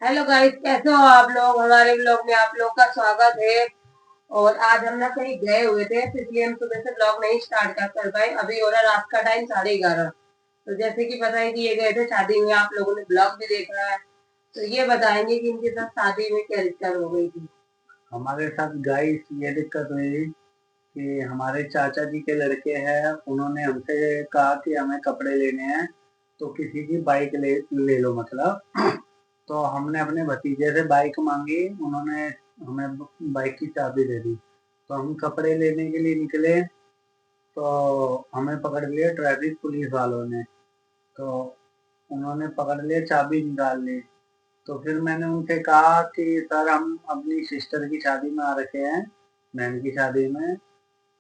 Hello guys, कैसे हो आप लोग। हमारे ब्लॉग में आप लोग का स्वागत है। और आज हम ना कहीं गए हुए थे, तो इसलिए हम सुबह से ब्लॉग नहीं स्टार्ट कर पाए। अभी हो रहा रात का टाइम 11:30। तो जैसे कि पता है कि ये गए थे शादी में, आप लोगों ने ब्लॉग भी देखा है, तो ये बताएंगे कि इनके साथ शादी में क्या दिक्कत हो गई थी। हमारे साथ गाइस ये दिक्कत हुई कि हमारे चाचा जी के लड़के हैं, उन्होंने हमसे कहा कि हमें कपड़े लेने हैं तो किसी की बाइक ले लो मतलब। तो हमने अपने भतीजे से बाइक मांगी, उन्होंने हमें बाइक की चाबी दे दी। तो हम कपड़े लेने के लिए निकले तो हमें पकड़ लिया ट्रैफिक पुलिस वालों ने। तो उन्होंने पकड़ लिया, चाबी निकाल ली। तो फिर मैंने उनसे कहा कि सर हम अपनी सिस्टर की शादी में आ रखे हैं, बहन की शादी में,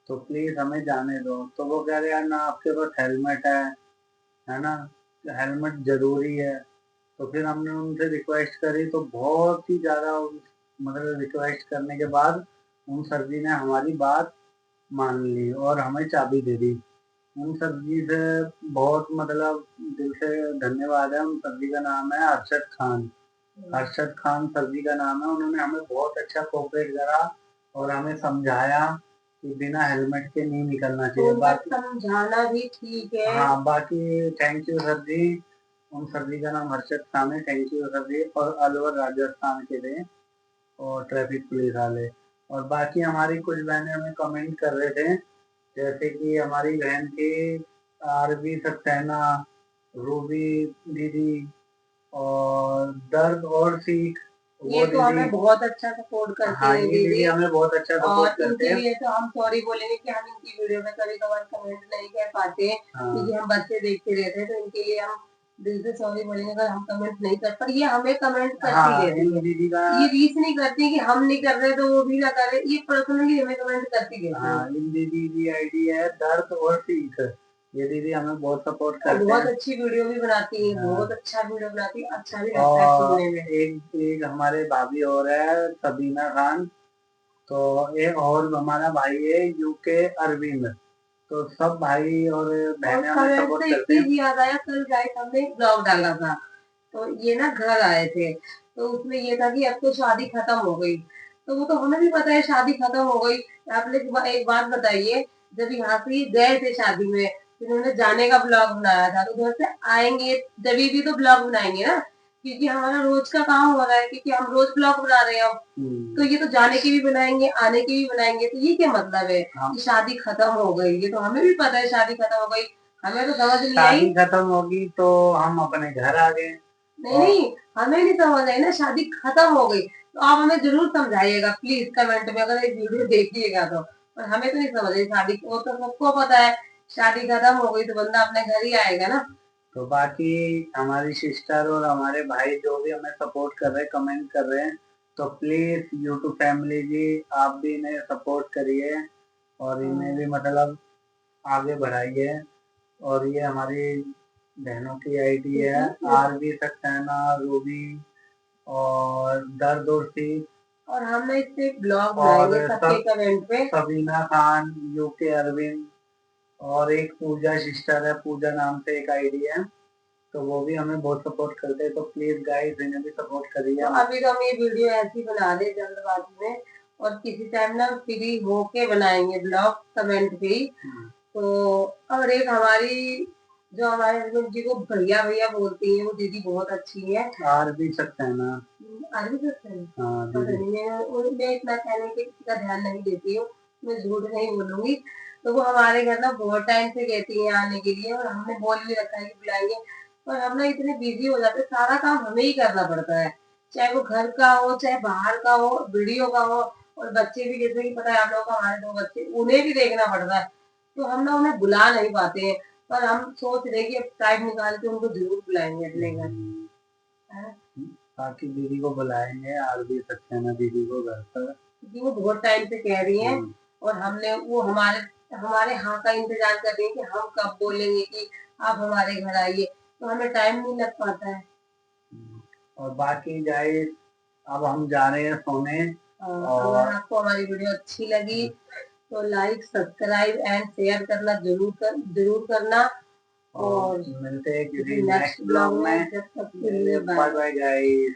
तो प्लीज हमें जाने दो। तो वो कह रहे यार ना आपके पास हेलमेट है ना, हेलमेट जरूरी है। तो फिर हमने उनसे रिक्वेस्ट करी, तो बहुत ही ज्यादा मतलब रिक्वेस्ट करने के बाद उन सर जी ने हमारी बात मान ली और हमें चाबी दे दी। उन सर जी से बहुत मतलब दिल से धन्यवाद है। उन सर जी का नाम है अरशद खान। अरशद खान सर जी का नाम है। उन्होंने हमें बहुत अच्छा कोऑपरेट करा और हमें समझाया कि बिना हेलमेट के नहीं निकलना तो चाहिए। उनका बाकी समझाना भी ठीक है। हाँ, बाकी थैंक यू सर जी। उन सर जी का नाम अरशद खान है। थैंक यू सर जी। और अलवर राजस्थान के थे और ट्रैफिक पुलिस वाले। और बाकी हमारी कुछ बहनें हमें कमेंट कर रहे थे, जैसे कि हमारी बहन थी आरबी सक्सेना, रूबी दीदी और दर्द और सीख, ये वो तो दीदी। हमें बहुत अच्छा सपोर्ट करती हाँ, है ये दीदी दीदी। हमें बहुत अच्छा और सपोर्ट करते इनके हैं। लिए तो हम सॉरी बोलेंगे कि हम इनकी वीडियो में कभी कभार कमेंट नहीं कर पाते, क्योंकि हाँ, हम बच्चे देखते रहते हैं। तो इनके लिए हम दिल से सॉरी बोलेंगे अगर हम कमेंट नहीं कर, पर ये हमें कमेंट करती हाँ, रहती इन है। दीदी का ये रीच नहीं करती कि हम नहीं कर रहे तो वो भी ना करे, ये पर्सनली हमें कमेंट करती रहती हाँ, है। इन दीदी की आईडी है दर्द और सीख। ये दीदी हमें बहुत सपोर्ट और करते बहुत हैं। अच्छी वीडियो भी बनाती है, बहुत हाँ, अच्छा वीडियो बनाती है, अच्छा भी लगता है और सुनने में। एक एक हमारे भाभी और है सबीना खान। तो एक और हमारा भाई है यूके अरविंद। तो सब भाई और और बहनें हमें कमेंट सपोर्ट से एक करते हैं। चीज याद आया, कल गाइस हमने एक ब्लॉग डाला था, तो ये ना घर आए थे। तो उसमें ये था कि अब तो शादी खत्म हो गई। तो वो तो हमें भी पता है शादी खत्म हो गई। आप लोग एक बात बताइए, जब यहाँ से ये गए थे शादी में, इन्होंने जाने का ब्लॉग बनाया था, तो उधर से आएंगे जब भी तो ब्लॉग बनाएंगे ना, क्योंकि हमारा रोज का काम हो रहा है, क्योंकि हम रोज ब्लॉग बना रहे हैं अब। तो ये तो जाने की भी बनाएंगे, आने की भी बनाएंगे, तो ये क्या मतलब है कि शादी खत्म हो गई। ये तो हमें भी पता है शादी खत्म हो गई, हमें तो समझ नहीं आई। शादी खत्म होगी तो हम अपने घर आ गए। नहीं और नहीं, हमें नहीं समझ आई ना, शादी खत्म हो गई। तो आप हमें जरूर समझाइएगा प्लीज कमेंट में, अगर एक वीडियो देखिएगा तो। पर हमें तो नहीं समझ आई शादी, वो तो सबको पता है शादी खत्म हो गई तो बंदा अपने घर ही आएगा ना। तो बाकी हमारी सिस्टर और हमारे भाई जो भी हमें सपोर्ट कर रहे हैं, कमेंट कर रहे हैं, तो प्लीज यूट्यूब फैमिली जी आप भी इन्हें सपोर्ट करिए और इन्हें भी मतलब आगे बढ़ाइए। और ये हमारी बहनों की आईडी है आरबी सक्सेना, रूबी और दर्द और सी। और हम ना इससे ब्लॉग और बनाएंगे सबके कमेंट पे। सबीना खान, यूके अरविंद और एक पूजा सिस्टर है, पूजा नाम से एक आईडी है। तो वो भी हमें बहुत सपोर्ट करते हैं। तो प्लीज गाइस इन्हें भी सपोर्ट करिए। तो अभी तो हम ये वीडियो ऐसी बना रहे जल्दबाजी में, और किसी टाइम ना फ्री होके बनाएंगे ब्लॉग कमेंट पे ही। तो और एक हमारी जो हमारे हस्बैंड जी को भैया भैया बोलती है, वो दीदी बहुत अच्छी है। और भी सकते हैं ना। आगे सकते हैं। हाँ पता दीदी। नहीं, मैं इतना कहने के किसी का ध्यान नहीं देती हूँ, मैं झूठ नहीं बोलूंगी। तो वो हमारे घर ना बहुत टाइम से कहती है आने के लिए, और हमने बोल भी रखा है कि बुलाएंगे। पर हम ना इतने बिजी हो जाते हैं, सारा काम हमें ही करना पड़ता है, चाहे वो घर का हो चाहे बाहर का हो, वीडियो का हो। और बच्चे भी, जैसे कि पता है आप लोगों को, हमारे 2 बच्चे, उन्हें भी देखना पड़ता है। तो हम ना उन्हें बुला नहीं पाते हैं। पर हम सोच रहे कि अब टाइम निकाल के उनको जरूर बुलाएंगे अपने घर, है ना? बाकी दीदी को बुलाएंगे, और भी सकते हैं ना दीदी को घर पर। क्योंकि वो बहुत टाइम से कह रही हैं, और हमने वो हमारे हमारे हाँ का इंतजार कर रही है कि हम कब बोलेंगे कि आप हमारे घर आइए। तो हमें टाइम नहीं लग पाता है। और बाकी गाइस अब हम जा रहे हैं सोने। अगर और आपको हमारी वीडियो अच्छी लगी तो लाइक सब्सक्राइब एंड शेयर करना जरूर करना। और और मिलते हैं किसी किसी नेक्स्ट नेक्स्ट ब्लॉग ब्लॉग में, में। जब तक के लिए बाय बाय। Bye guys.